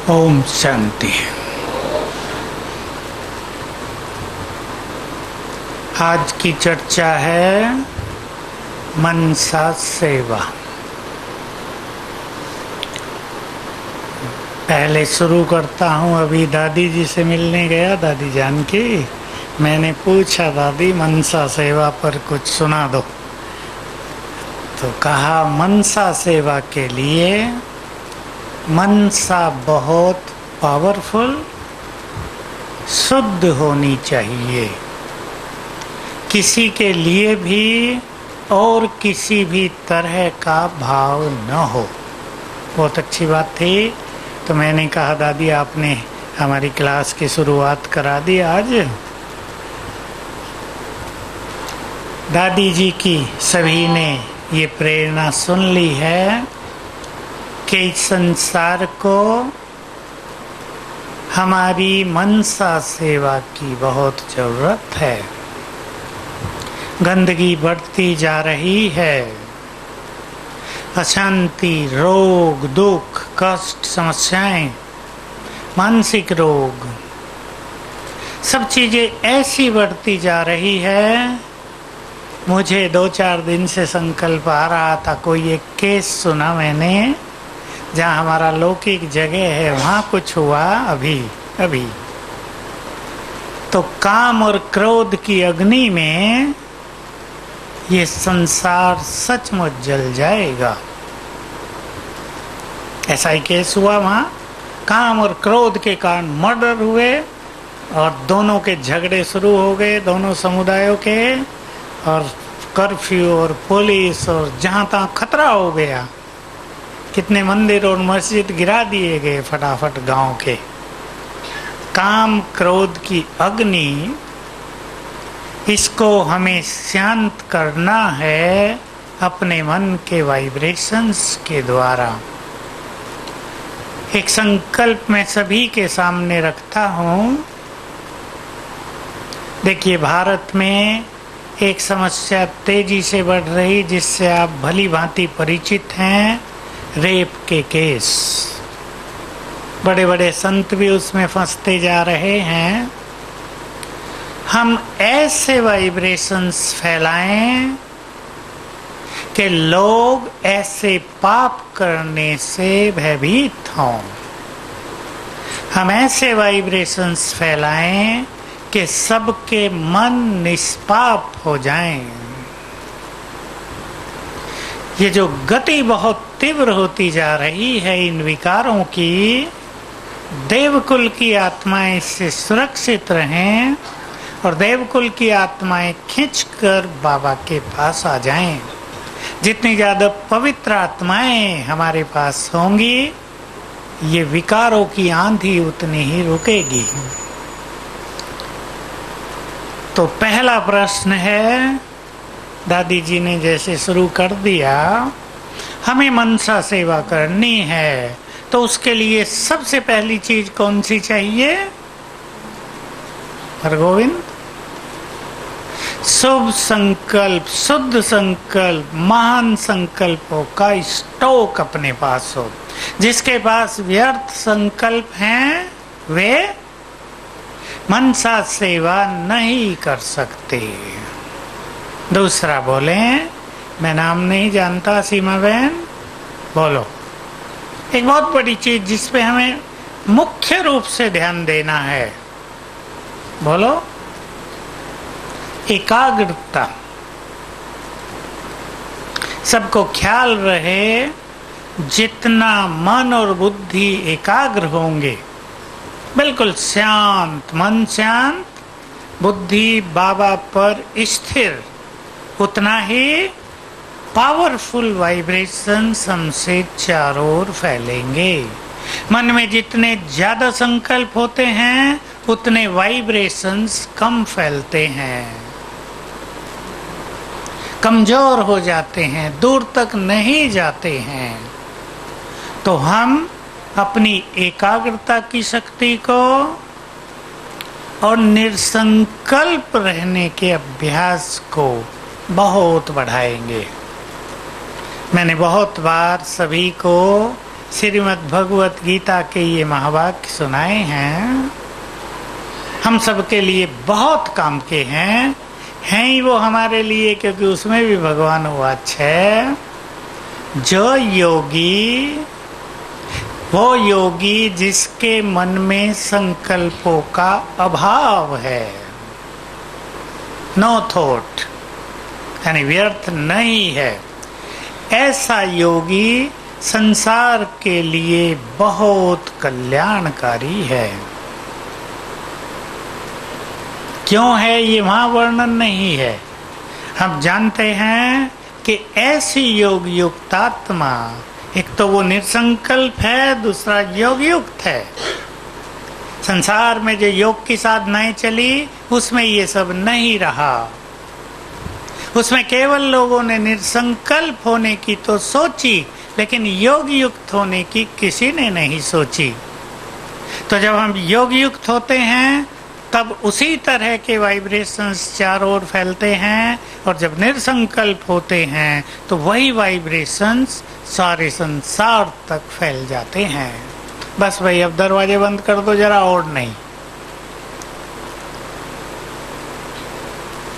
ओम शांति। आज की चर्चा है मनसा सेवा। पहले शुरू करता हूँ। अभी दादी जी से मिलने गया, दादी जानकी। मैंने पूछा, दादी मनसा सेवा पर कुछ सुना दो। तो कहा मनसा सेवा के लिए मनसा बहुत पावरफुल, शुद्ध होनी चाहिए। किसी के लिए भी और किसी भी तरह का भाव न हो। बहुत अच्छी बात थी। तो मैंने कहा, दादी आपने हमारी क्लास की शुरुआत करा दी आज। दादी जी की सभी ने ये प्रेरणा सुन ली है कि संसार को हमारी मनसा सेवा की बहुत जरूरत है। गंदगी बढ़ती जा रही है। अशांति, रोग, दुख, कष्ट, समस्याएं, मानसिक रोग, सब चीजें ऐसी बढ़ती जा रही है। मुझे 2-4 दिन से संकल्प आ रहा था। कोई एक केस सुना मैंने, जहाँ हमारा लौकिक जगह है, वहाँ कुछ हुआ अभी। तो काम और क्रोध की अग्नि में ये संसार सचमुच जल जाएगा। ऐसा ही केस हुआ वहाँ। काम और क्रोध के कारण मर्डर हुए और दोनों के झगड़े शुरू हो गए, दोनों समुदायों के। और कर्फ्यू और पुलिस और जहाँ तहाँ खतरा हो गया। कितने मंदिर और मस्जिद गिरा दिए गए फटाफट गांव के। काम क्रोध की अग्नि, इसको हमें शांत करना है अपने मन के वाइब्रेशंस के द्वारा। एक संकल्प मैं सभी के सामने रखता हूँ। देखिए, भारत में एक समस्या तेजी से बढ़ रही, जिससे आप भली भांति परिचित हैं, रेप के केस। बड़े बड़े संत भी उसमें फंसते जा रहे हैं। हम ऐसे वाइब्रेशंस फैलाएं कि लोग ऐसे पाप करने से भयभीत हों। हम ऐसे वाइब्रेशंस फैलाएं कि सबके मन निष्पाप हो जाएं। ये जो गति बहुत तीव्र होती जा रही है इन विकारों की, देवकुल की आत्माएं इससे सुरक्षित रहें और देवकुल की आत्माएं खींचकर बाबा के पास आ जाएं। जितनी ज्यादा पवित्र आत्माएं हमारे पास होंगी, ये विकारों की आंधी उतनी ही रुकेगी। तो पहला प्रश्न है, दादी जी ने जैसे शुरू कर दिया, हमें मनसा सेवा करनी है, तो उसके लिए सबसे पहली चीज कौन सी चाहिए? हरगोविंद, शुभ संकल्प, शुद्ध संकल्प, महान संकल्पों का स्टॉक अपने पास हो। जिसके पास व्यर्थ संकल्प हैं, वे मनसा सेवा नहीं कर सकते। दूसरा बोले, मैं नाम नहीं जानता, सीमा बहन बोलो। एक बहुत बड़ी चीज जिसपे हमें मुख्य रूप से ध्यान देना है, बोलो। एकाग्रता। सबको ख्याल रहे, जितना मन और बुद्धि एकाग्र होंगे, बिल्कुल शांत, मन शांत, बुद्धि बाबा पर स्थिर, उतना ही पावरफुल वाइब्रेशंस हमसे चारों ओर फैलेंगे। मन में जितने ज्यादा संकल्प होते हैं, उतने वाइब्रेशंस कम फैलते हैं, कमजोर हो जाते हैं, दूर तक नहीं जाते हैं। तो हम अपनी एकाग्रता की शक्ति को और निर्संकल्प रहने के अभ्यास को बहुत बढ़ाएंगे। मैंने बहुत बार सभी को श्रीमद् भगवत गीता के ये महावाक्य सुनाए हैं, हम सबके लिए बहुत काम के हैं ही वो हमारे लिए, क्योंकि उसमें भी भगवान वाच है, जो योगी, वो योगी जिसके मन में संकल्पों का अभाव है, नो थॉट, यानी व्यर्थ नहीं है, ऐसा योगी संसार के लिए बहुत कल्याणकारी है। क्यों है ये वहां वर्णन नहीं है। हम जानते हैं कि ऐसी योग युक्त आत्मा, एक तो वो निसंकल्प है, दूसरा योग युक्त है। संसार में जो योग की साधनाएं चली उसमें ये सब नहीं रहा, उसमें केवल लोगों ने निसंकल्प होने की तो सोची, लेकिन योग युक्त होने की किसी ने नहीं सोची। तो जब हम योग युक्त होते हैं तब उसी तरह के वाइब्रेशंस चारों ओर फैलते हैं, और जब निसंकल्प होते हैं तो वही वाइब्रेशंस सारे संसार तक फैल जाते हैं। बस भाई अब दरवाजे बंद कर दो जरा, और नहीं।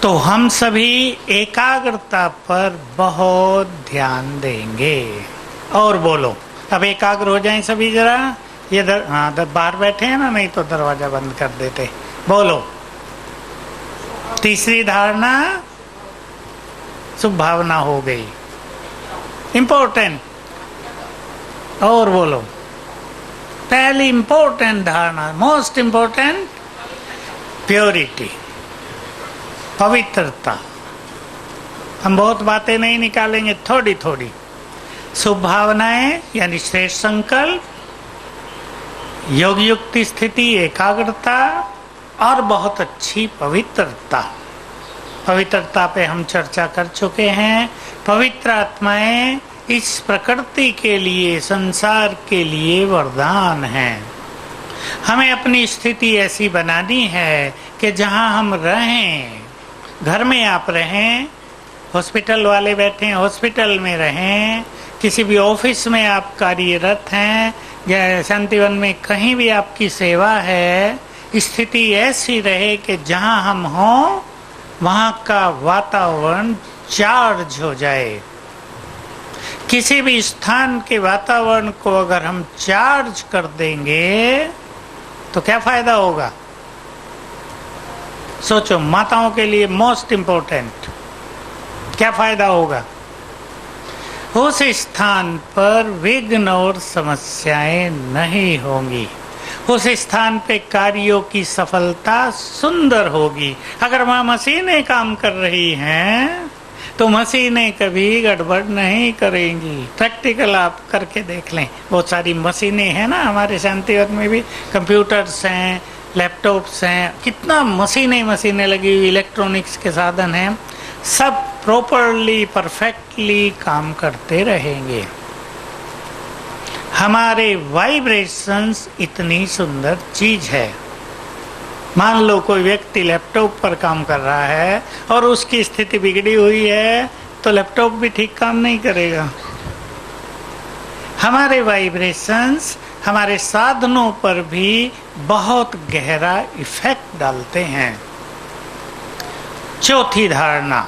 तो हम सभी एकाग्रता पर बहुत ध्यान देंगे। और बोलो, अब एकाग्र हो जाएं सभी जरा। ये बाहर बैठे हैं ना, नहीं तो दरवाजा बंद कर देते। बोलो, तीसरी धारणा शुभ भावना हो गई, इंपॉर्टेंट। और बोलो, पहली इंपॉर्टेंट धारणा, मोस्ट इंपॉर्टेंट, प्योरिटी, पवित्रता। हम बहुत बातें नहीं निकालेंगे, थोड़ी थोड़ी। शुभ भावनाएं यानी श्रेष्ठ संकल्प, योग युक्त स्थिति, एकाग्रता, और बहुत अच्छी पवित्रता। पवित्रता पे हम चर्चा कर चुके हैं। पवित्र आत्माएं इस प्रकृति के लिए, संसार के लिए वरदान हैं। हमें अपनी स्थिति ऐसी बनानी है कि जहां हम रहें, घर में आप रहें, हॉस्पिटल वाले बैठे हैं हॉस्पिटल में रहें, किसी भी ऑफिस में आप कार्यरत हैं, या शांतिवन में कहीं भी आपकी सेवा है, स्थिति ऐसी रहे कि जहां हम हों वहां का वातावरण चार्ज हो जाए। किसी भी स्थान के वातावरण को अगर हम चार्ज कर देंगे तो क्या फायदा होगा? सोचो, माताओं के लिए मोस्ट इंपॉर्टेंट, क्या फायदा होगा? उस स्थान पर विघ्न और समस्याएं नहीं होंगी, उस स्थान पे कार्यों की सफलता सुंदर होगी। अगर वहां मशीनें काम कर रही हैं तो मशीनें कभी गड़बड़ नहीं करेंगी। प्रैक्टिकल आप करके देख लें, बहुत सारी मशीनें हैं ना हमारे शांतिवन में भी, कंप्यूटर्स हैं, लैपटॉप्स हैं, कितना मशीनें लगी हुई, इलेक्ट्रॉनिक्स के साधन हैं, सब प्रॉपरली परफेक्टली काम करते रहेंगे। हमारे वाइब्रेशंस इतनी सुंदर चीज है। मान लो कोई व्यक्ति लैपटॉप पर काम कर रहा है और उसकी स्थिति बिगड़ी हुई है तो लैपटॉप भी ठीक काम नहीं करेगा। हमारे वाइब्रेशंस हमारे साधनों पर भी बहुत गहरा इफेक्ट डालते हैं। चौथी धारणा,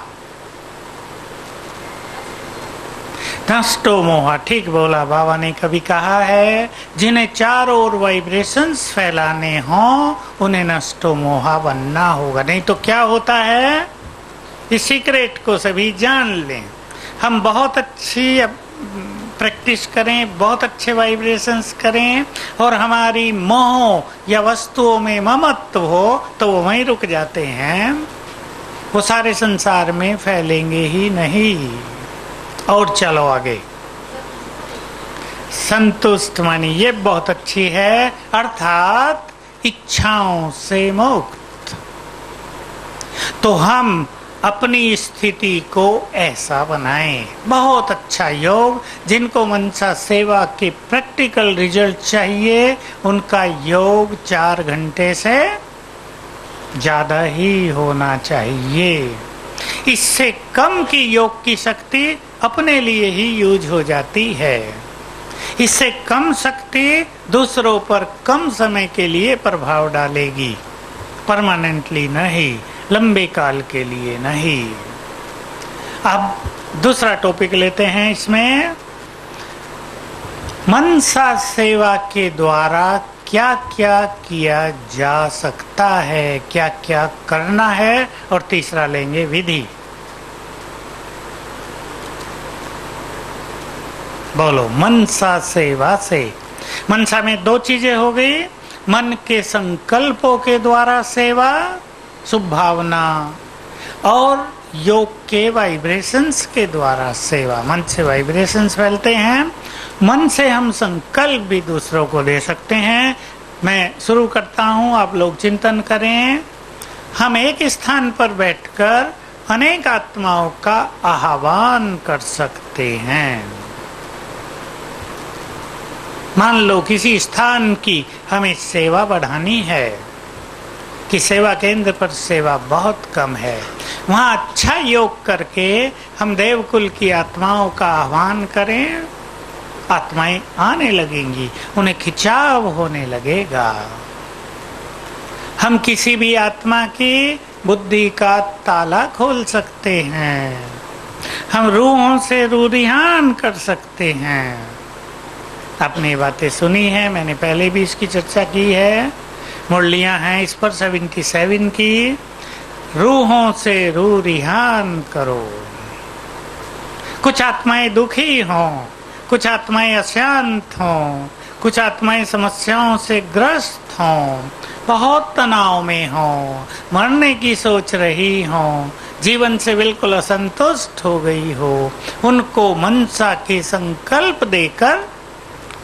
नष्टो मोहा। ठीक बोला, बाबा ने कभी कहा है, जिन्हें चारों ओर वाइब्रेशंस फैलाने हों उन्हें नष्टो मोहा बनना होगा। नहीं तो क्या होता है, इस सीक्रेट को सभी जान लें। हम बहुत अच्छी प्रैक्टिस करें, बहुत अच्छे वाइब्रेशंस करें, और हमारी मोह या वस्तुओं में ममत्व हो तो वो वहीं रुक जाते हैं, वो सारे संसार में फैलेंगे ही नहीं। और चलो आगे, संतुष्ट मानी, ये बहुत अच्छी है, अर्थात इच्छाओं से मुक्त। तो हम अपनी स्थिति को ऐसा बनाएं, बहुत अच्छा योग। जिनको मनसा सेवा के प्रैक्टिकल रिजल्ट चाहिए, उनका योग 4 घंटे से ज्यादा ही होना चाहिए। इससे कम की योग की शक्ति अपने लिए ही यूज हो जाती है। इससे कम शक्ति दूसरों पर कम समय के लिए प्रभाव डालेगी, परमानेंटली नहीं, लंबे काल के लिए नहीं। अब दूसरा टॉपिक लेते हैं इसमें, मनसा सेवा के द्वारा क्या क्या किया जा सकता है, क्या क्या करना है, और तीसरा लेंगे विधि। बोलो, मनसा सेवा से, मनसा में दो चीजें हो गई, मन के संकल्पों के द्वारा सेवा, शुभ भावना, और योग के वाइब्रेशंस के द्वारा सेवा। मन से वाइब्रेशंस फैलते हैं, मन से हम संकल्प भी दूसरों को दे सकते हैं। मैं शुरू करता हूं, आप लोग चिंतन करें। हम एक स्थान पर बैठकर अनेक आत्माओं का आह्वान कर सकते हैं। मान लो किसी स्थान की हमें सेवा बढ़ानी है, कि सेवा केंद्र पर सेवा बहुत कम है, वहां अच्छा योग करके हम देवकुल की आत्माओं का आह्वान करें, आत्माएं आने लगेंगी, उन्हें खिंचाव होने लगेगा। हम किसी भी आत्मा की बुद्धि का ताला खोल सकते हैं, हम रूहों से रूरिहान कर सकते हैं। आपने बातें सुनी है, मैंने पहले भी इसकी चर्चा की है, मुरलियां हैं इस पर 77 की। रूहों से रूरिहान करो। कुछ आत्माएं दुखी हों, कुछ आत्माएं अशांत हों, कुछ आत्माएं समस्याओं से ग्रस्त हों, बहुत तनाव में हों, मरने की सोच रही हों, जीवन से बिल्कुल असंतुष्ट हो गई हो, उनको मनसा के संकल्प देकर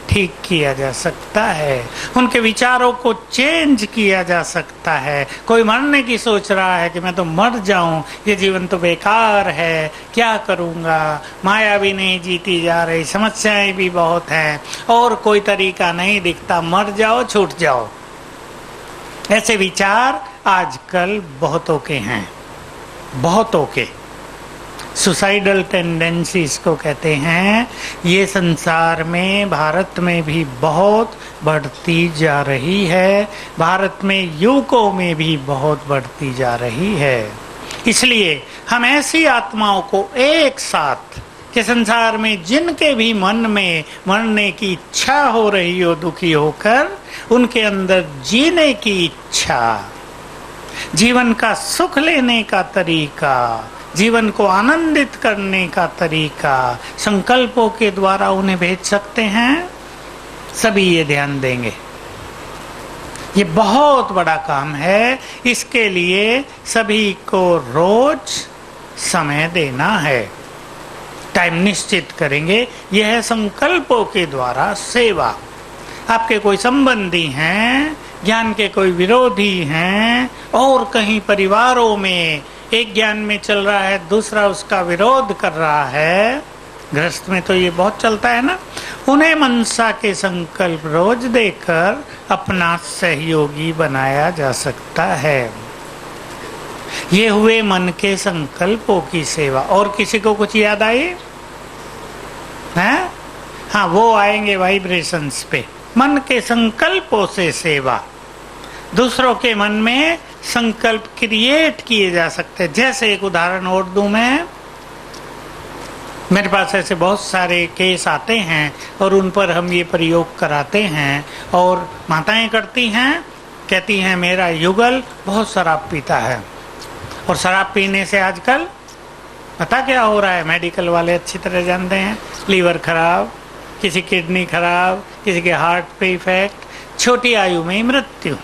ठीक किया जा सकता है, उनके विचारों को चेंज किया जा सकता है। कोई मरने की सोच रहा है कि मैं तो मर जाऊं, ये जीवन तो बेकार है, क्या करूंगा, माया भी नहीं जीती जा रही, समस्याएं भी बहुत हैं, और कोई तरीका नहीं दिखता, मर जाओ छूट जाओ। ऐसे विचार आजकल बहुतों के हैं, बहुतों के। सुसाइडल टेंडेंसीज को कहते हैं। ये संसार में, भारत में भी बहुत बढ़ती जा रही है, भारत में युवकों में भी बहुत बढ़ती जा रही है। इसलिए हम ऐसी आत्माओं को एक साथ, कि संसार में जिनके भी मन में मरने की इच्छा हो रही हो दुखी होकर, उनके अंदर जीने की इच्छा, जीवन का सुख लेने का तरीका, जीवन को आनंदित करने का तरीका संकल्पों के द्वारा उन्हें भेज सकते हैं। सभी ये ध्यान देंगे, ये बहुत बड़ा काम है। इसके लिए सभी को रोज समय देना है, टाइम निश्चित करेंगे। यह है संकल्पों के द्वारा सेवा। आपके कोई संबंधी हैं, ज्ञान के कोई विरोधी हैं, और कहीं परिवारों में एक ज्ञान में चल रहा है, दूसरा उसका विरोध कर रहा है, गृहस्थ में तो ये बहुत चलता है ना, उन्हें मनसा के संकल्प रोज देकर अपना सहयोगी बनाया जा सकता है। ये हुए मन के संकल्पों की सेवा। और किसी को कुछ याद आई है? हाँ, वो आएंगे वाइब्रेशंस पे। मन के संकल्पों से सेवा, दूसरों के मन में संकल्प क्रिएट किए जा सकते हैं। जैसे एक उदाहरण और दूं मैं, मेरे पास ऐसे बहुत सारे केस आते हैं और उन पर हम ये प्रयोग कराते हैं, और माताएं करती हैं, कहती हैं मेरा युगल बहुत शराब पीता है, और शराब पीने से आजकल पता क्या हो रहा है, मेडिकल वाले अच्छी तरह जानते हैं, लीवर खराब, किसी किडनी खराब, किसी के हार्ट पे इफेक्ट, छोटी आयु में मृत्यु।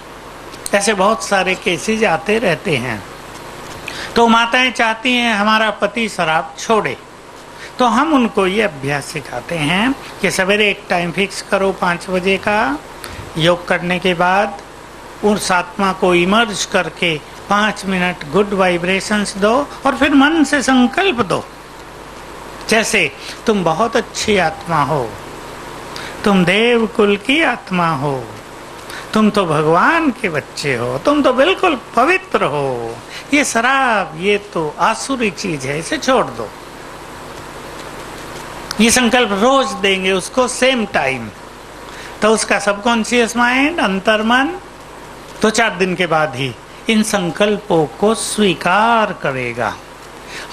ऐसे बहुत सारे केसेस आते रहते हैं। तो माताएं चाहती हैं हमारा पति शराब छोड़े, तो हम उनको ये अभ्यास सिखाते हैं कि सवेरे एक टाइम फिक्स करो 5 बजे का, योग करने के बाद उस आत्मा को इमर्ज करके 5 मिनट गुड वाइब्रेशंस दो, और फिर मन से संकल्प दो, जैसे तुम बहुत अच्छी आत्मा हो, तुम देव कुल की आत्मा हो, तुम तो भगवान के बच्चे हो, तुम तो बिल्कुल पवित्र हो, ये शराब ये तो आसुरी चीज है, इसे छोड़ दो। ये संकल्प रोज देंगे उसको सेम टाइम, तो उसका सबकॉन्शियस माइंड, अंतर्मन 2-4 दिन के बाद ही इन संकल्पों को स्वीकार करेगा।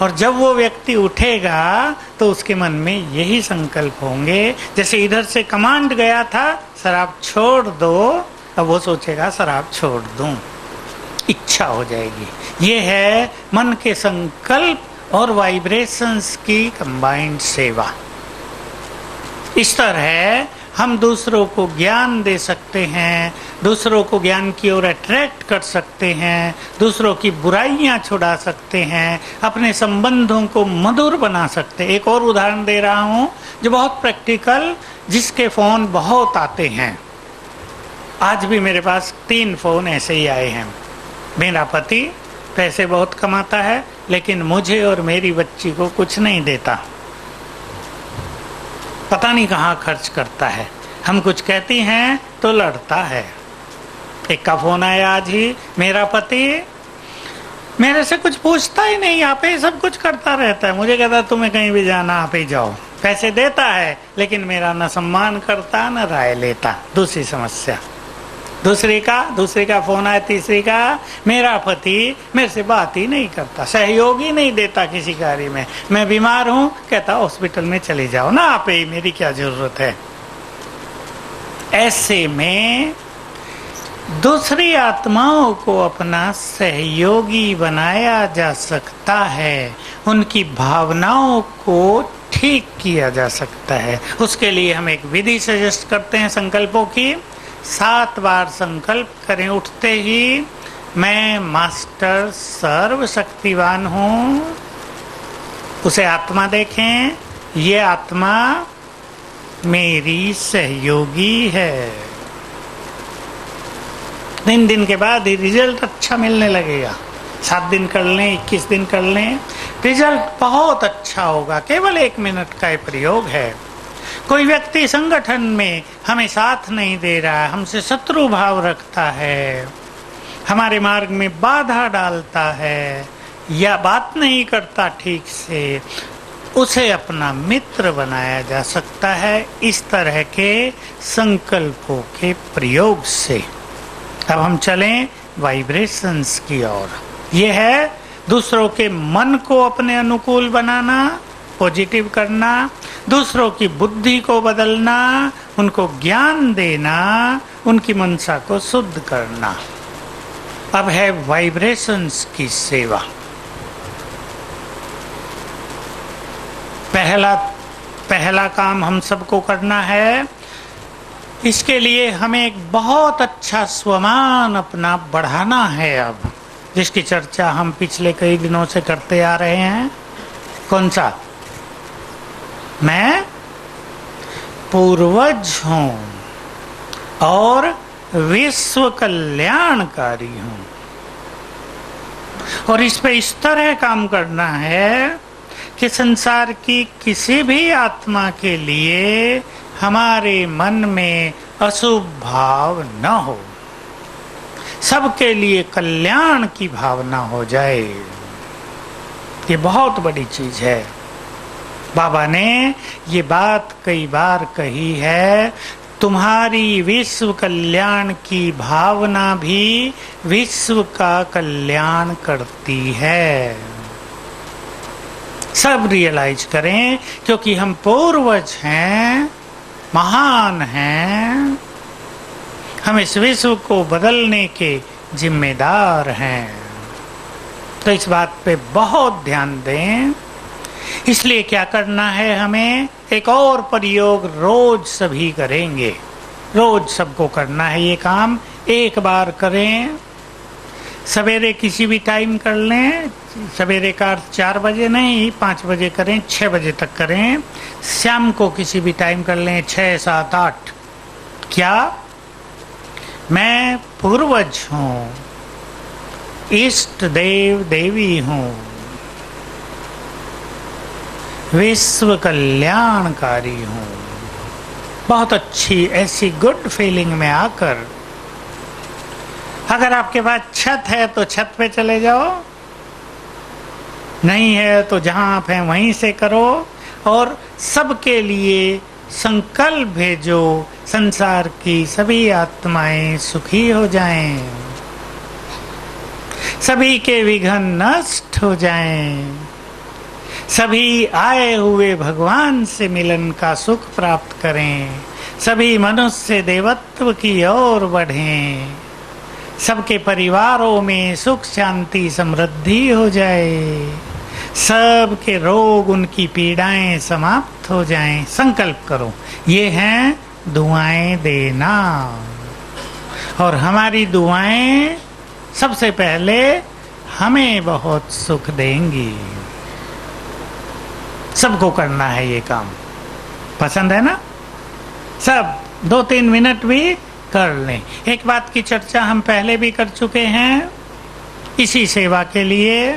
और जब वो व्यक्ति उठेगा तो उसके मन में यही संकल्प होंगे। जैसे इधर से कमांड गया था शराब छोड़ दो, अब वो सोचेगा शराब छोड़ दूं, इच्छा हो जाएगी। ये है मन के संकल्प और वाइब्रेशंस की कंबाइंड सेवा। इस तरह हम दूसरों को ज्ञान दे सकते हैं, दूसरों को ज्ञान की ओर अट्रैक्ट कर सकते हैं, दूसरों की बुराइयां छुड़ा सकते हैं, अपने संबंधों को मधुर बना सकते हैं। एक और उदाहरण दे रहा हूं जो बहुत प्रैक्टिकल, जिसके फोन बहुत आते हैं। आज भी मेरे पास 3 फोन ऐसे ही आए हैं। मेरा पति पैसे बहुत कमाता है लेकिन मुझे और मेरी बच्ची को कुछ नहीं देता, पता नहीं कहाँ खर्च करता है। हम कुछ कहती हैं तो लड़ता है। एक का फोन आया आज ही, मेरा पति मेरे से कुछ पूछता ही नहीं, आप ही सब कुछ करता रहता है। मुझे कहता तुम्हें कहीं भी जाना आप ही जाओ, पैसे देता है लेकिन मेरा न सम्मान करता न राय लेता। दूसरी समस्या। दूसरे का फोन आया, तीसरी का मेरा पति मेरे से बात ही नहीं करता, सहयोग ही नहीं देता किसी कार्य में। मैं बीमार हूं, कहता हॉस्पिटल में चले जाओ ना आप ही, मेरी क्या जरूरत है। ऐसे में दूसरी आत्माओं को अपना सहयोगी बनाया जा सकता है, उनकी भावनाओं को ठीक किया जा सकता है। उसके लिए हम एक विधि सजेस्ट करते हैं संकल्पों की। 7 बार संकल्प करें उठते ही, मैं मास्टर सर्वशक्तिवान हूं। उसे आत्मा देखें, ये आत्मा मेरी सहयोगी है। 3 दिन के बाद ही रिजल्ट अच्छा मिलने लगेगा। 7 दिन कर लें, 21 दिन कर लें, रिजल्ट बहुत अच्छा होगा। केवल 1 मिनट का प्रयोग है। कोई व्यक्ति संगठन में हमें साथ नहीं दे रहा है, हमसे शत्रु भाव रखता है, हमारे मार्ग में बाधा डालता है या बात नहीं करता ठीक से, उसे अपना मित्र बनाया जा सकता है इस तरह के संकल्पों के प्रयोग से। अब हम चलें वाइब्रेशंस की ओर। यह है दूसरों के मन को अपने अनुकूल बनाना, पॉजिटिव करना, दूसरों की बुद्धि को बदलना, उनको ज्ञान देना, उनकी मनसा को शुद्ध करना। अब है वाइब्रेशंस की सेवा। पहला काम हम सबको करना है। इसके लिए हमें एक बहुत अच्छा स्वमान अपना बढ़ाना है। अब जिसकी चर्चा हम पिछले कई दिनों से करते आ रहे हैं। कौन सा? मैं पूर्वज हूं और विश्व कल्याणकारी हूं। और इस पे इस तरह काम करना है कि संसार की किसी भी आत्मा के लिए हमारे मन में अशुभ भाव न हो, सबके लिए कल्याण की भावना हो जाए। ये बहुत बड़ी चीज है। बाबा ने ये बात कई बार कही है, तुम्हारी विश्व कल्याण की भावना भी विश्व का कल्याण करती है। सब रियलाइज करें, क्योंकि हम पूर्वज हैं, महान हैं, हम इस विश्व को बदलने के जिम्मेदार हैं। तो इस बात पे बहुत ध्यान दें। इसलिए क्या करना है, हमें एक और प्रयोग रोज सभी करेंगे। रोज सबको करना है ये काम। एक बार करें, सवेरे किसी भी टाइम कर लें। सवेरे का 4 बजे नहीं, 5 बजे करें, 6 बजे तक करें। शाम को किसी भी टाइम कर लें, 6, 7, 8। क्या? मैं पूर्वज हूँ, इष्ट देव देवी हूँ, विश्व कल्याणकारी हूँ। बहुत अच्छी ऐसी गुड फीलिंग में आकर, अगर आपके पास छत है तो छत पे चले जाओ, नहीं है तो जहां आप हैं वहीं से करो। और सबके लिए संकल्प भेजो, संसार की सभी आत्माएं सुखी हो जाएं, सभी के विघ्न नष्ट हो जाएं, सभी आए हुए भगवान से मिलन का सुख प्राप्त करें, सभी मनुष्य देवत्व की ओर बढ़ें, सबके परिवारों में सुख शांति समृद्धि हो जाए, सबके रोग उनकी पीड़ाएं समाप्त हो जाएं। संकल्प करो, ये हैं दुआएं देना। और हमारी दुआएं सबसे पहले हमें बहुत सुख देंगी। सबको करना है ये काम, पसंद है ना? सब 2-3 मिनट भी कर लें। एक बात की चर्चा हम पहले भी कर चुके हैं इसी सेवा के लिए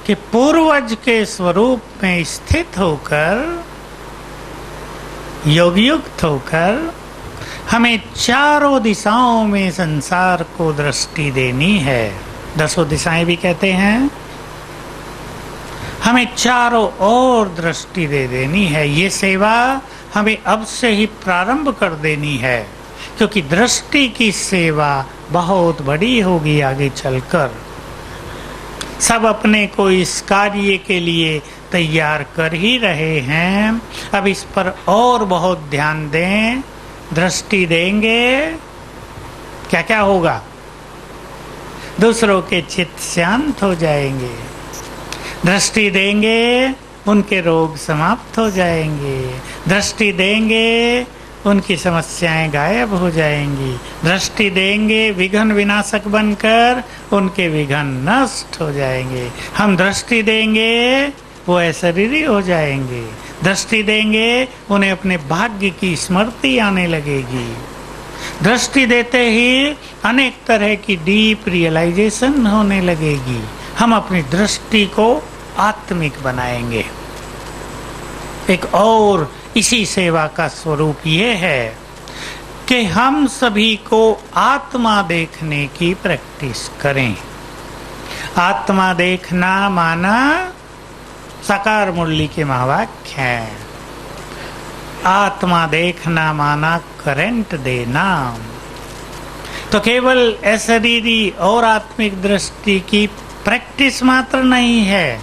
कि पूर्वज के स्वरूप में स्थित होकर, योग युक्त होकर हमें चारों दिशाओं में संसार को दृष्टि देनी है। 10 दिशाएं भी कहते हैं। हमें चारों ओर दृष्टि दे देनी है। ये सेवा हमें अब से ही प्रारंभ कर देनी है, क्योंकि दृष्टि की सेवा बहुत बड़ी होगी आगे चलकर। सब अपने को इस कार्य के लिए तैयार कर ही रहे हैं। अब इस पर और बहुत ध्यान दें। दृष्टि देंगे, क्या क्या होगा? दूसरों के चित्त शांत हो जाएंगे। दृष्टि देंगे, उनके रोग समाप्त हो जाएंगे। दृष्टि देंगे, उनकी समस्याएं गायब हो जाएंगी। दृष्टि देंगे, विघ्न विनाशक बनकर उनके विघ्न नष्ट हो जाएंगे। हम दृष्टि देंगे, वो अशरीरी हो जाएंगे। दृष्टि देंगे, उन्हें अपने भाग्य की स्मृति आने लगेगी। दृष्टि देते ही अनेक तरह की डीप रियलाइजेशन होने लगेगी। हम अपनी दृष्टि को आत्मिक बनाएंगे। एक और इसी सेवा का स्वरूप ये है कि हम सभी को आत्मा देखने की प्रैक्टिस करें। आत्मा देखना माना साकार मुरली के महावाक्य हैं। आत्मा देखना माना करंट देना। तो केवल अशरीरी और आत्मिक दृष्टि की प्रैक्टिस मात्र नहीं है,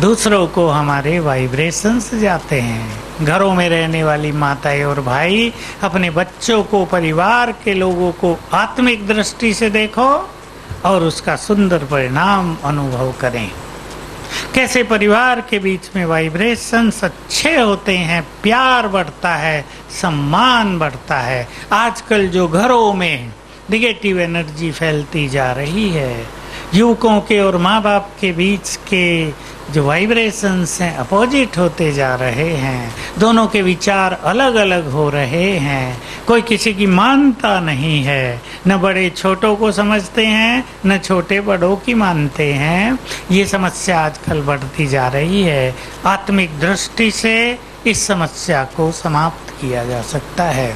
दूसरों को हमारे वाइब्रेशंस जाते हैं। घरों में रहने वाली माताएं और भाई अपने बच्चों को, परिवार के लोगों को आत्मिक दृष्टि से देखो और उसका सुंदर परिणाम अनुभव करें। कैसे परिवार के बीच में वाइब्रेशंस अच्छे होते हैं, प्यार बढ़ता है, सम्मान बढ़ता है। आजकल जो घरों में निगेटिव एनर्जी फैलती जा रही है, युवकों के और माँ बाप के बीच के जो वाइब्रेशंस हैं अपोजिट होते जा रहे हैं। दोनों के विचार अलग अलग हो रहे हैं। कोई किसी की मानता नहीं है, न बड़े छोटों को समझते हैं, न छोटे बड़ों की मानते हैं। ये समस्या आजकल बढ़ती जा रही है। आत्मिक दृष्टि से इस समस्या को समाप्त किया जा सकता है।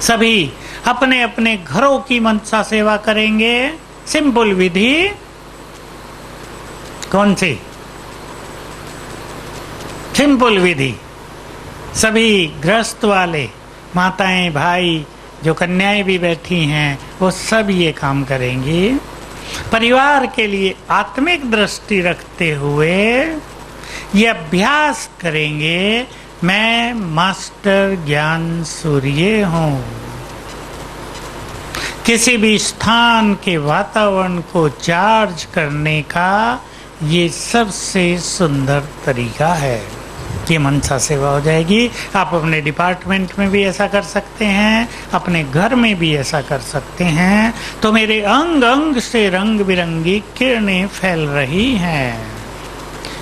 सभी अपने अपने घरों की मनसा सेवा करेंगे। सिंपल विधि कौन सी? सिंपल विधि। सभी गृहस्थ वाले माताएं, भाई, जो कन्याएं भी बैठी हैं, वो सब ये काम करेंगी। परिवार के लिए आत्मिक दृष्टि रखते हुए ये अभ्यास करेंगे, मैं मास्टर ज्ञान सूर्य हूँ। किसी भी स्थान के वातावरण को चार्ज करने का ये सबसे सुंदर तरीका है। ये मनसा सेवा हो जाएगी। आप अपने डिपार्टमेंट में भी ऐसा कर सकते हैं, अपने घर में भी ऐसा कर सकते हैं। तो मेरे अंग अंग से रंग बिरंगी किरणें फैल रही हैं।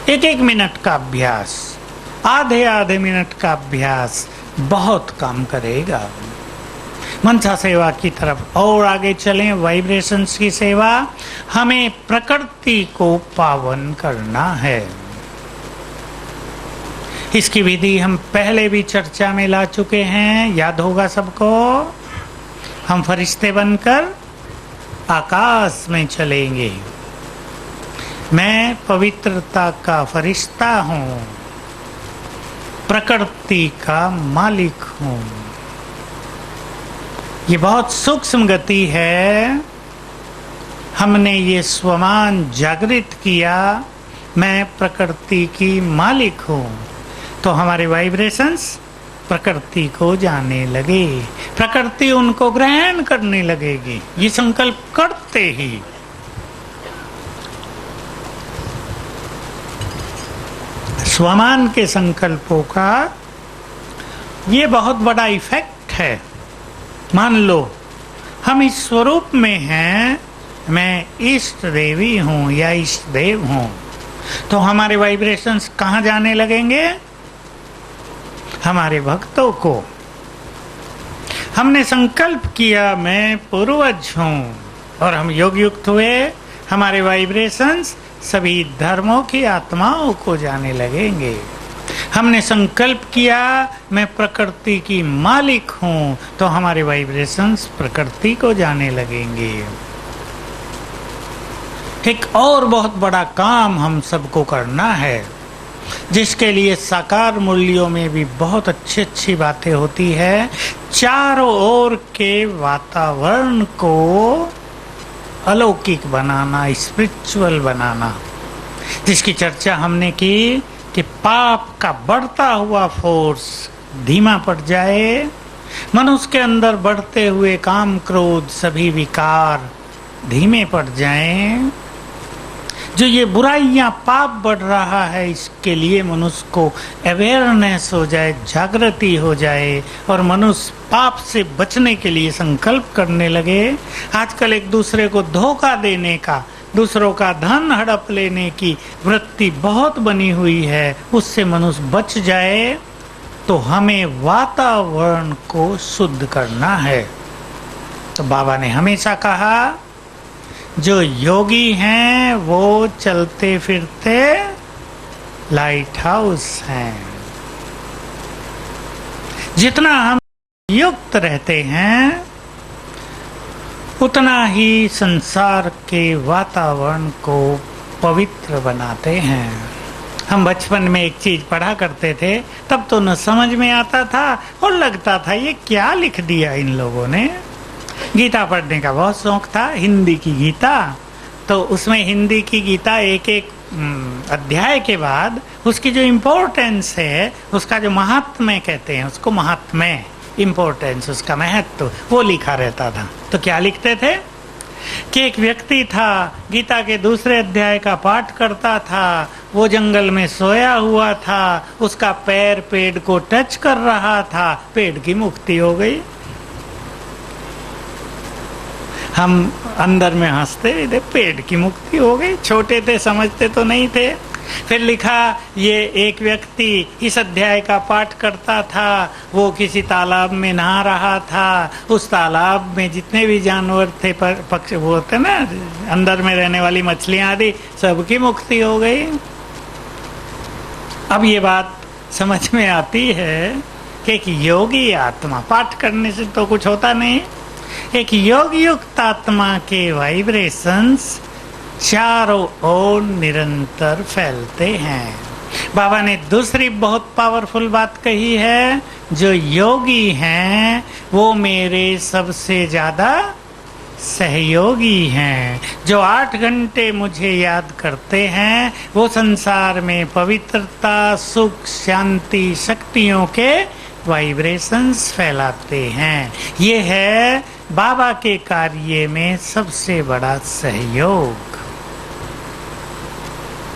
1-1 मिनट का अभ्यास, आधे मिनट का अभ्यास बहुत काम करेगा। मनसा सेवा की तरफ और आगे चलें। वाइब्रेशंस की सेवा, हमें प्रकृति को पावन करना है। इसकी विधि हम पहले भी चर्चा में ला चुके हैं, याद होगा सबको। हम फरिश्ते बनकर आकाश में चलेंगे। मैं पवित्रता का फरिश्ता हूँ, प्रकृति का मालिक हूँ। ये बहुत सूक्ष्म गति है। हमने ये स्वमान जागृत किया, मैं प्रकृति की मालिक हूँ, तो हमारे वाइब्रेशंस प्रकृति को जाने लगे, प्रकृति उनको ग्रहण करने लगेगी। ये संकल्प करते ही स्वमान के संकल्पों का ये बहुत बड़ा इफेक्ट है। मान लो हम इस स्वरूप में हैं, मैं इष्ट देवी हूं या इष्ट देव हूं, तो हमारे वाइब्रेशंस कहां जाने लगेंगे? हमारे भक्तों को। हमने संकल्प किया मैं पूर्वज हूं और हम योग युक्त हुए, हमारे वाइब्रेशंस सभी धर्मों की आत्माओं को जाने लगेंगे। हमने संकल्प किया मैं प्रकृति की मालिक हूं, तो हमारे वाइब्रेशंस प्रकृति को जाने लगेंगे। एक और बहुत बड़ा काम हम सबको करना है, जिसके लिए साकार मूल्यों में भी बहुत अच्छी अच्छी बातें होती है। चारों ओर के वातावरण को अलौकिक बनाना, स्पिरिचुअल बनाना, जिसकी चर्चा हमने की कि पाप का बढ़ता हुआ फोर्स धीमा पड़ जाए, मनुष्य के अंदर बढ़ते हुए काम क्रोध सभी विकार धीमे पड़ जाएं। जो ये बुराइयां पाप बढ़ रहा है, इसके लिए मनुष्य को अवेयरनेस हो जाए, जागृति हो जाए और मनुष्य पाप से बचने के लिए संकल्प करने लगे। आजकल एक दूसरे को धोखा देने का, दूसरों का धन हड़प लेने की वृत्ति बहुत बनी हुई है, उससे मनुष्य बच जाए। तो हमें वातावरण को शुद्ध करना है। तो बाबा ने हमेशा कहा जो योगी हैं वो चलते फिरते लाइट हाउस हैं। जितना हम युक्त रहते हैं उतना ही संसार के वातावरण को पवित्र बनाते हैं। हम बचपन में एक चीज पढ़ा करते थे, तब तो न समझ में आता था और लगता था ये क्या लिख दिया इन लोगों ने। गीता पढ़ने का बहुत शौक था, हिंदी की गीता। तो उसमें हिंदी की गीता एक एक अध्याय के बाद उसकी जो इम्पोर्टेंस है, उसका जो महात्म्य कहते हैं उसको, महात्म्य इम्पोर्टेंस, उसका महत्व, वो लिखा रहता था। तो क्या लिखते थे कि एक व्यक्ति था, गीता के दूसरे अध्याय का पाठ करता था, वो जंगल में सोया हुआ था, उसका पैर पेड़ को टच कर रहा था, पेड़ की मुक्ति हो गई। हम अंदर में हंसते थे, पेड़ की मुक्ति हो गई। छोटे थे, समझते तो नहीं थे। फिर लिखा ये एक व्यक्ति इस अध्याय का पाठ करता था, वो किसी तालाब में नहा रहा था, उस तालाब में जितने भी जानवर थे, पक्षी वो होते ना अंदर में रहने वाली मछलियां आदि, सबकी मुक्ति हो गई। अब ये बात समझ में आती है कि एक योगी आत्मा, पाठ करने से तो कुछ होता नहीं, एक योग युक्त आत्मा के वाइब्रेशंस चारों ओर निरंतर फैलते हैं। बाबा ने दूसरी बहुत पावरफुल बात कही है, जो योगी हैं वो मेरे सबसे ज्यादा सहयोगी हैं। जो 8 घंटे मुझे याद करते हैं वो संसार में पवित्रता, सुख, शांति, शक्तियों के वाइब्रेशंस फैलाते हैं। ये है बाबा के कार्य में सबसे बड़ा सहयोग।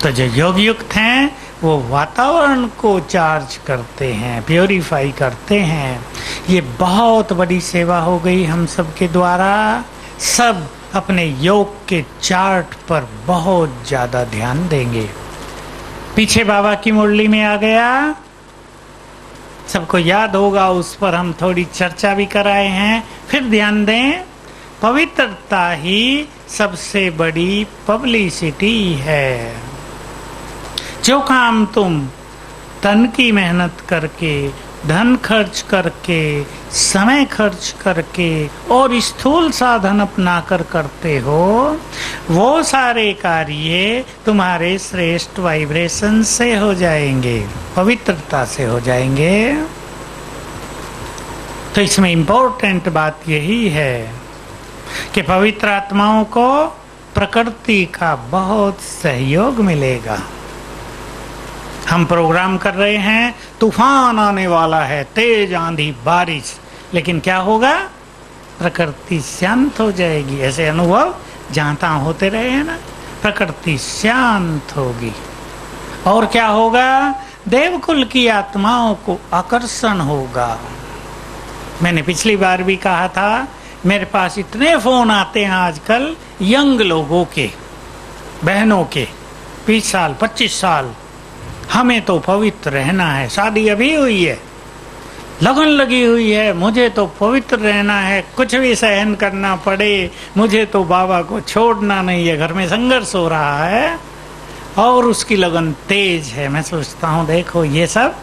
तो जो योग युक्त हैं वो वातावरण को चार्ज करते हैं, प्योरीफाई करते हैं। ये बहुत बड़ी सेवा हो गई हम सब के द्वारा। सब अपने योग के चार्ट पर बहुत ज्यादा ध्यान देंगे। पीछे बाबा की मुरली में आ गया, सबको याद होगा, उस पर हम थोड़ी चर्चा भी कराए हैं। फिर ध्यान दें, पवित्रता ही सबसे बड़ी पब्लिसिटी है। जो काम तुम तन की मेहनत करके धन खर्च करके, समय खर्च करके और स्थूल साधन अपना कर करते हो, वो सारे कार्य तुम्हारे श्रेष्ठ वाइब्रेशन से हो जाएंगे, पवित्रता से हो जाएंगे। तो इसमें इंपॉर्टेंट बात यही है कि पवित्र आत्माओं को प्रकृति का बहुत सहयोग मिलेगा। हम प्रोग्राम कर रहे हैं, तूफान आने वाला है, तेज आंधी बारिश, लेकिन क्या होगा? प्रकृति शांत हो जाएगी। ऐसे अनुभव जहां तहां होते रहे हैं ना, प्रकृति शांत होगी। और क्या होगा? देवकुल की आत्माओं को आकर्षण होगा। मैंने पिछली बार भी कहा था, मेरे पास इतने फोन आते हैं आजकल यंग लोगों के, बहनों के, 20 साल 25 साल, हमें तो पवित्र रहना है, शादी अभी हुई है, लगन लगी हुई है, मुझे तो पवित्र रहना है, कुछ भी सहन करना पड़े, मुझे तो बाबा को छोड़ना नहीं है। घर में संघर्ष हो रहा है और उसकी लगन तेज है। मैं सोचता हूँ देखो ये सब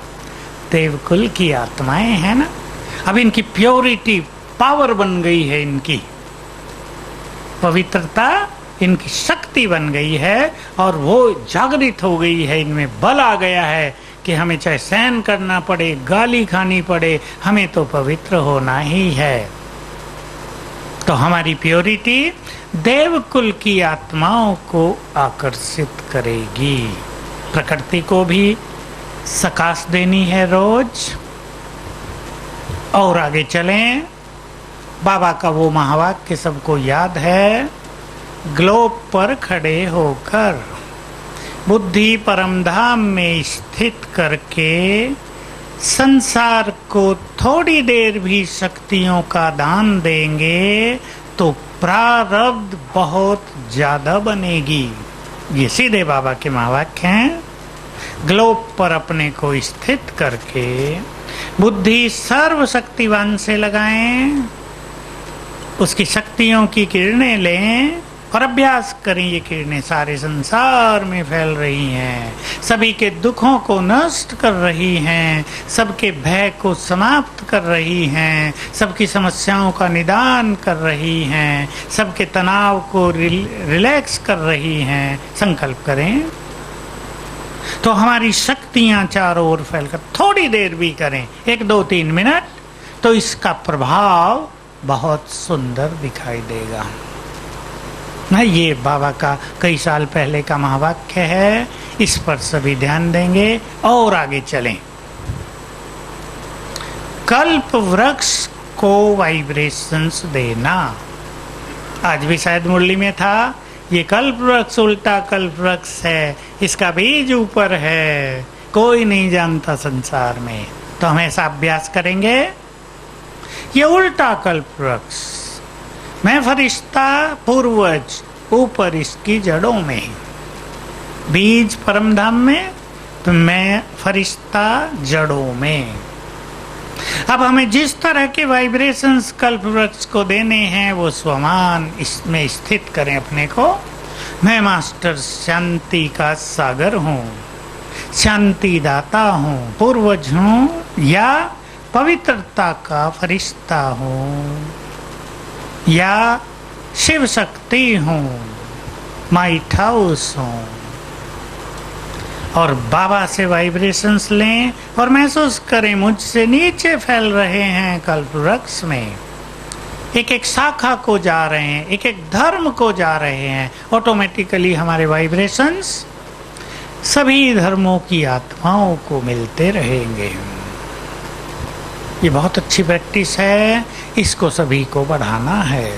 देवकुल की आत्माएं हैं ना, अब इनकी प्योरिटी पावर बन गई है, इनकी पवित्रता इनकी शक्ति बन गई है और वो जागृत हो गई है, इनमें बल आ गया है कि हमें चाहे सहन करना पड़े, गाली खानी पड़े, हमें तो पवित्र होना ही है। तो हमारी प्योरिटी देवकुल की आत्माओं को आकर्षित करेगी। प्रकृति को भी सकाश देनी है रोज। और आगे चलें, बाबा का वो महावाक्य सबको याद है, ग्लोब पर खड़े होकर बुद्धि परम धाम में स्थित करके संसार को थोड़ी देर भी शक्तियों का दान देंगे तो प्रारब्ध बहुत ज्यादा बनेगी। ये सीधे बाबा के महावाक्य हैं। ग्लोब पर अपने को स्थित करके बुद्धि सर्वशक्तिवान से लगाएं, उसकी शक्तियों की किरणें लें और अभ्यास करें। ये किरणें सारे संसार में फैल रही हैं, सभी के दुखों को नष्ट कर रही हैं, सबके भय को समाप्त कर रही हैं, सबकी समस्याओं का निदान कर रही हैं, सबके तनाव को रिलैक्स कर रही हैं। संकल्प करें तो हमारी शक्तियां चारों ओर फैलकर थोड़ी देर भी करें, 1 2 3 मिनट, तो इसका प्रभाव बहुत सुंदर दिखाई देगा ना। ये बाबा का कई साल पहले का महावाक्य है, इस पर सभी ध्यान देंगे और आगे चलें। कल्प वृक्ष को वाइब्रेशंस देना, आज भी शायद मुरली में था, ये कल्प वृक्ष उल्टा कल्प वृक्ष है, इसका बीज ऊपर है, कोई नहीं जानता संसार में। तो हम ऐसा अभ्यास करेंगे, ये उल्टा कल्प वृक्ष, मैं फरिश्ता पूर्वज ऊपर इसकी जड़ों में, बीज परमधाम में, तो मैं फरिश्ता जड़ों में। अब हमें जिस तरह के वाइब्रेशंस कल्प वृक्ष को देने हैं वो स्वमान इसमें स्थित करें अपने को। मैं मास्टर शांति का सागर हूँ, शांति दाता हूँ, पूर्वज हूँ या पवित्रता का फरिश्ता हूँ या शिव शक्ति हूँ, माइट हाउस हूँ। और बाबा से वाइब्रेशंस लें और महसूस करें मुझसे नीचे फैल रहे हैं कल्प वृक्ष में, एक एक शाखा को जा रहे हैं, एक एक धर्म को जा रहे हैं। ऑटोमेटिकली हमारे वाइब्रेशंस सभी धर्मों की आत्माओं को मिलते रहेंगे। ये बहुत अच्छी प्रैक्टिस है, इसको सभी को बढ़ाना है।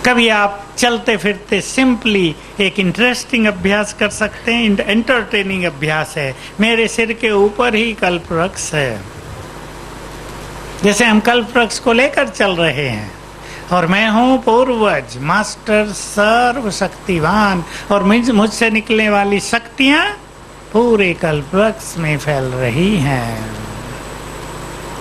कभी आप चलते फिरते सिंपली एक इंटरेस्टिंग अभ्यास कर सकते हैं, एंटरटेनिंग अभ्यास है। मेरे सिर के ऊपर ही कल्प वृक्ष है, जैसे हम कल्प वृक्ष को लेकर चल रहे हैं, और मैं हूँ पूर्वज, मास्टर सर्वशक्तिवान, और मुझसे निकलने वाली शक्तियाँ पूरे कल्प वृक्ष में फैल रही हैं।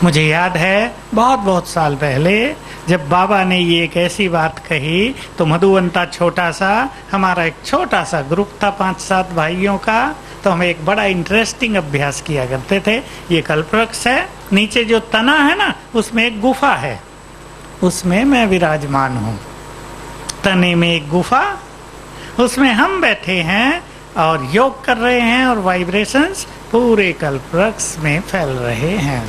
मुझे याद है बहुत बहुत साल पहले जब बाबा ने ये एक ऐसी बात कही, तो मधुवंता छोटा सा, हमारा एक छोटा सा ग्रुप था 5-7 भाइयों का, तो हम एक बड़ा इंटरेस्टिंग अभ्यास किया करते थे। ये कल्पवृक्ष है, नीचे जो तना है ना उसमें एक गुफा है, उसमें मैं विराजमान हूँ। तने में एक गुफा, उसमें हम बैठे हैं और योग कर रहे हैं और वाइब्रेशंस पूरे कल्पवृक्ष में फैल रहे हैं।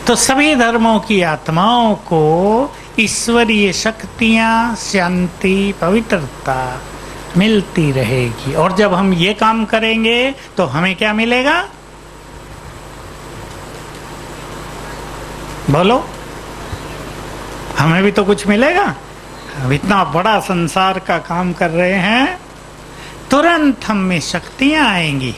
तो सभी धर्मों की आत्माओं को ईश्वरीय शक्तियां, शांति, पवित्रता मिलती रहेगी। और जब हम ये काम करेंगे तो हमें क्या मिलेगा? बोलो, हमें भी तो कुछ मिलेगा। अब इतना बड़ा संसार का काम कर रहे हैं, तुरंत हम में शक्तियां आएंगी।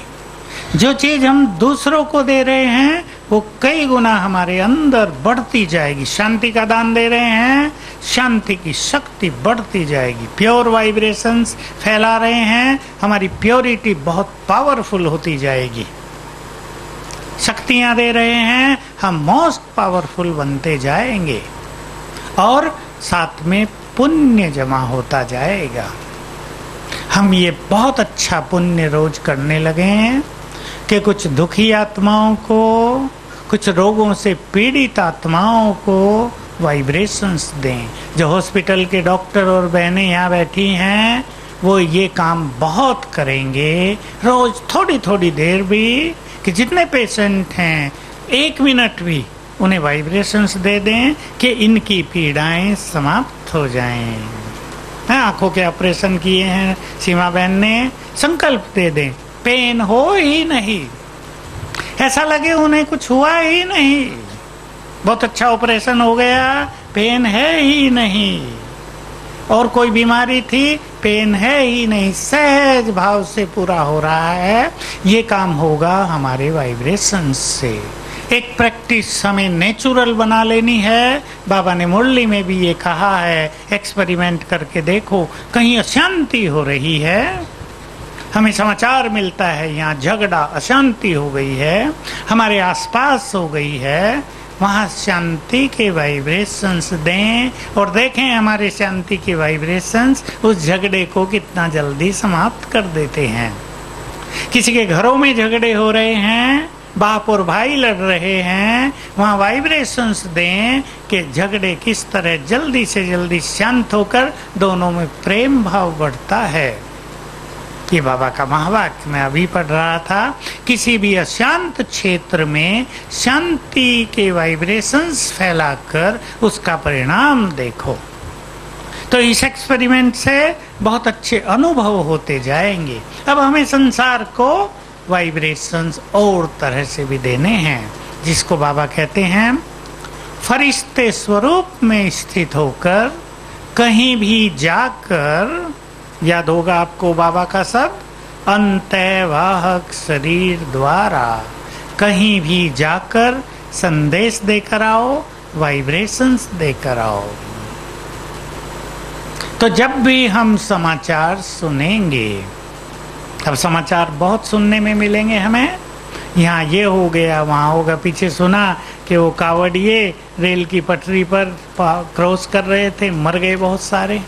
जो चीज हम दूसरों को दे रहे हैं वो कई गुना हमारे अंदर बढ़ती जाएगी। शांति का दान दे रहे हैं, शांति की शक्ति बढ़ती जाएगी। प्योर वाइब्रेशंस फैला रहे हैं, हमारी प्योरिटी बहुत पावरफुल होती जाएगी। शक्तियां दे रहे हैं, हम मोस्ट पावरफुल बनते जाएंगे और साथ में पुण्य जमा होता जाएगा। हम ये बहुत अच्छा पुण्य रोज करने लगे हैं कि कुछ दुखी आत्माओं को, कुछ रोगों से पीड़ित आत्माओं को वाइब्रेशंस दें। जो हॉस्पिटल के डॉक्टर और बहनें यहाँ बैठी हैं वो ये काम बहुत करेंगे, रोज थोड़ी थोड़ी देर भी, कि जितने पेशेंट हैं 1 मिनट भी उन्हें वाइब्रेशंस दे दें कि इनकी पीड़ाएं समाप्त हो जाएं। आंखों के ऑपरेशन किए हैं सीमा बहन ने, संकल्प दे दें पेन हो ही नहीं, ऐसा लगे उन्हें कुछ हुआ ही नहीं, बहुत अच्छा ऑपरेशन हो गया, पेन है ही नहीं, और कोई बीमारी थी पेन है ही नहीं, सहज भाव से पूरा हो रहा है। ये काम होगा हमारे वाइब्रेशन से। एक प्रैक्टिस हमें नेचुरल बना लेनी है। बाबा ने मुरली में भी ये कहा है, एक्सपेरिमेंट करके देखो। कहीं अशांति हो रही है, हमें समाचार मिलता है यहाँ झगड़ा, अशांति हो गई है, हमारे आसपास हो गई है, वहाँ शांति के वाइब्रेशंस दें और देखें हमारे शांति के वाइब्रेशंस उस झगड़े को कितना जल्दी समाप्त कर देते हैं। किसी के घरों में झगड़े हो रहे हैं, बाप और भाई लड़ रहे हैं, वहाँ वाइब्रेशंस दें कि झगड़े किस तरह जल्दी से जल्दी शांत होकर दोनों में प्रेम भाव बढ़ता है। ये बाबा का महावाक्य मैं अभी पढ़ रहा था। किसी भी अशांत क्षेत्र में शांति के वाइब्रेशंस फैलाकर उसका परिणाम देखो। तो इस एक्सपेरिमेंट से बहुत अच्छे अनुभव होते जाएंगे। अब हमें संसार को वाइब्रेशंस और तरह से भी देने हैं, जिसको बाबा कहते हैं फरिश्ते स्वरूप में स्थित होकर कहीं भी जाकर, याद होगा आपको बाबा का शब्द, अंतःवाहक शरीर द्वारा कहीं भी जाकर संदेश देकर आओ, वाइब्रेशंस देकर आओ। तो जब भी हम समाचार सुनेंगे, अब समाचार बहुत सुनने में मिलेंगे हमें, यहाँ ये हो गया, वहाँ होगा। पीछे सुना कि वो कावड़िए रेल की पटरी पर क्रॉस कर रहे थे, मर गए बहुत सारे।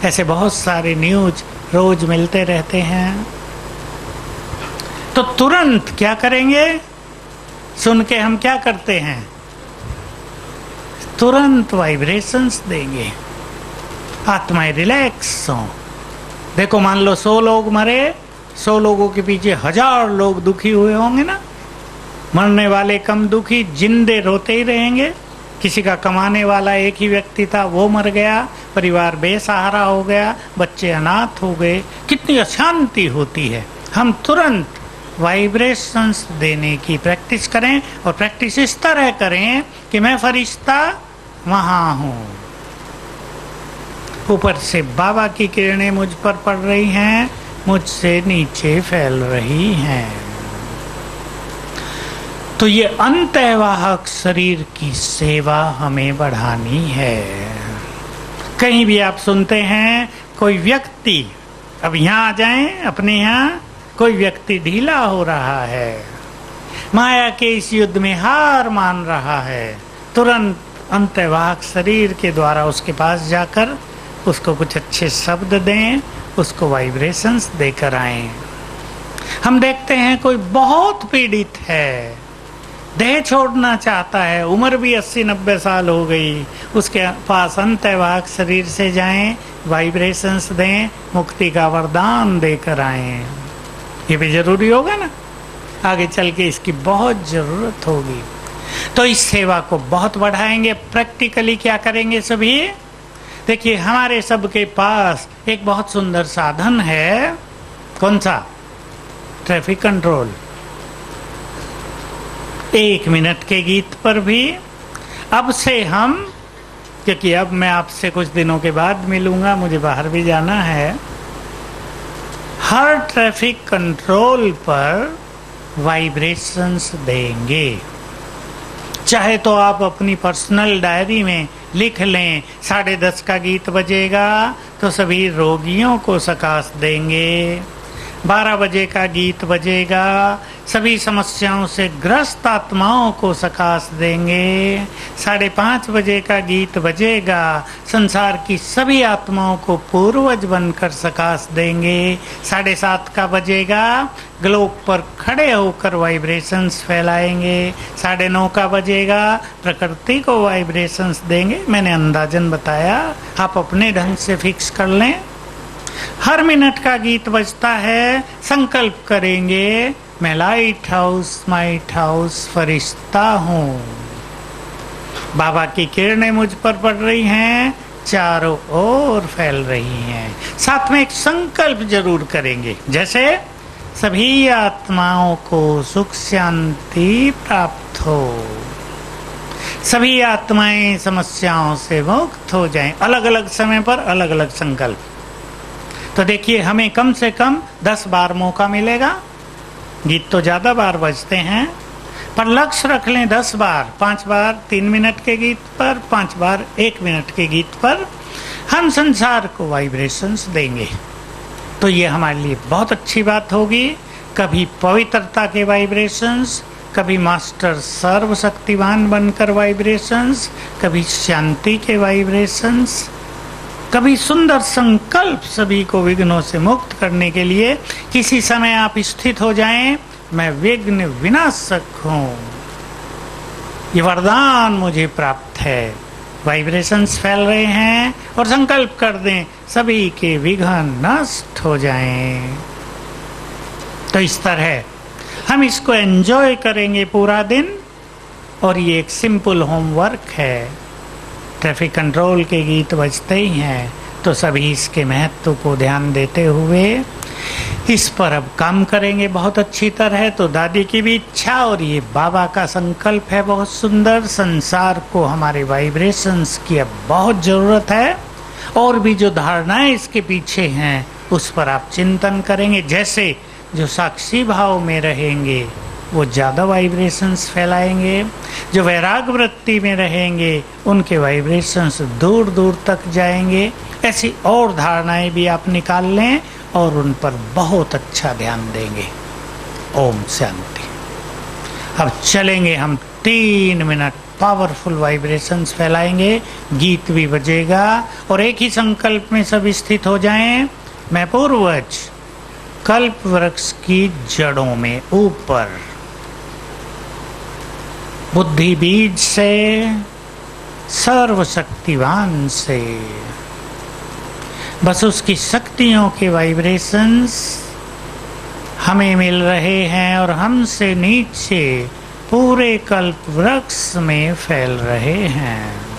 ऐसे बहुत सारे न्यूज रोज मिलते रहते हैं। तो तुरंत क्या करेंगे? सुन के हम क्या करते हैं? तुरंत वाइब्रेशंस देंगे, आत्माएं रिलैक्स हो। देखो, मान लो 100 लोग मरे, 100 लोगों के पीछे 1000 लोग दुखी हुए होंगे ना। मरने वाले कम दुखी, जिंदे रोते ही रहेंगे। किसी का कमाने वाला एक ही व्यक्ति था, वो मर गया, परिवार बेसहारा हो गया, बच्चे अनाथ हो गए, कितनी अशांति होती है। हम तुरंत वाइब्रेशंस देने की प्रैक्टिस करें, और प्रैक्टिस इस तरह करें कि मैं फरिश्ता वहाँ हूँ, ऊपर से बाबा की किरणें मुझ पर पड़ रही हैं, मुझसे नीचे फैल रही हैं। तो ये अंतःवाहक शरीर की सेवा हमें बढ़ानी है। कहीं भी आप सुनते हैं कोई व्यक्ति, अब यहाँ आ जाएं, अपने यहाँ कोई व्यक्ति ढीला हो रहा है, माया के इस युद्ध में हार मान रहा है, तुरंत अंतःवाहक शरीर के द्वारा उसके पास जाकर उसको कुछ अच्छे शब्द दें, उसको वाइब्रेशंस देकर आएं। हम देखते हैं कोई बहुत पीड़ित है, देह छोड़ना चाहता है, उम्र भी 80-90 साल हो गई, उसके पास अंतःवाक शरीर से जाएं, वाइब्रेशंस दें, मुक्ति का वरदान देकर आएं। ये भी जरूरी होगा ना, आगे चल के इसकी बहुत जरूरत होगी। तो इस सेवा को बहुत बढ़ाएंगे। प्रैक्टिकली क्या करेंगे सभी? देखिए, हमारे सबके पास एक बहुत सुंदर साधन है। कौन सा? Traffic control. 1 मिनट के गीत पर भी अब से हम, क्योंकि अब मैं आपसे कुछ दिनों के बाद मिलूंगा, मुझे बाहर भी जाना है, हर ट्रैफिक कंट्रोल पर वाइब्रेशंस देंगे। चाहे तो आप अपनी पर्सनल डायरी में लिख लें, 10:30 का गीत बजेगा तो सभी रोगियों को सकाश देंगे। 12 बजे का गीत बजेगा, सभी समस्याओं से ग्रस्त आत्माओं को सकाश देंगे। 5:30 बजे का गीत बजेगा, संसार की सभी आत्माओं को पूर्वज बनकर सकाश देंगे। 7:30 का बजेगा, ग्लोब पर खड़े होकर वाइब्रेशंस फैलाएंगे। 9:30 का बजेगा, प्रकृति को वाइब्रेशंस देंगे। मैंने अंदाजन बताया, आप अपने ढंग से फिक्स कर लें। हर मिनट का गीत बजता है, संकल्प करेंगे, मैं लाइट हाउस फरिश्ता हूँ। बाबा की किरणें मुझ पर पड़ रही हैं, चारों ओर फैल रही हैं। साथ में एक संकल्प जरूर करेंगे, जैसे सभी आत्माओं को सुख शांति प्राप्त हो, सभी आत्माएं समस्याओं से मुक्त हो जाएं। अलग अलग समय पर अलग अलग संकल्प। तो देखिए, हमें कम से कम 10 बार मौका मिलेगा। गीत तो ज्यादा बार बजते हैं, पर लक्ष्य रख लें 10 बार। 5 बार 3 मिनट के गीत पर, 5 बार 1 मिनट के गीत पर हम संसार को वाइब्रेशंस देंगे। तो ये हमारे लिए बहुत अच्छी बात होगी। कभी पवित्रता के वाइब्रेशंस, कभी मास्टर सर्वशक्तिवान बनकर वाइब्रेशंस, कभी शांति के वाइब्रेशंस, कभी सुंदर संकल्प सभी को विघ्नों से मुक्त करने के लिए। किसी समय आप स्थित हो जाएं, मैं विघ्न विनाशक हूँ, ये वरदान मुझे प्राप्त है। वाइब्रेशंस फैल रहे हैं और संकल्प कर दें, सभी के विघ्न नष्ट हो जाएं। तो इस तरह हम इसको एंजॉय करेंगे पूरा दिन। और ये एक सिंपल होमवर्क है। ट्रैफिक कंट्रोल के गीत बजते ही हैं, तो सभी इसके महत्व को ध्यान देते हुए इस पर अब काम करेंगे बहुत अच्छी तरह। तो दादी की भी इच्छा और ये बाबा का संकल्प है बहुत सुंदर। संसार को हमारे वाइब्रेशंस की अब बहुत जरूरत है, और भी जो धारणाएं इसके पीछे हैं उस पर आप चिंतन करेंगे। जैसे जो साक्षी भाव में रहेंगे वो ज़्यादा वाइब्रेशंस फैलाएंगे, जो वैराग वृत्ति में रहेंगे उनके वाइब्रेशंस दूर दूर तक जाएंगे। ऐसी और धारणाएं भी आप निकाल लें और उन पर बहुत अच्छा ध्यान देंगे। ओम शांति। अब चलेंगे हम 3 मिनट पावरफुल वाइब्रेशंस फैलाएंगे, गीत भी बजेगा और एक ही संकल्प में सब स्थित हो जाएं। मैं पूर्वज कल्प वृक्ष की जड़ों में ऊपर बुद्धि बीज से, सर्वशक्तिवान से, बस उसकी शक्तियों के वाइब्रेशंस हमें मिल रहे हैं और हमसे नीचे पूरे कल्प वृक्ष में फैल रहे हैं।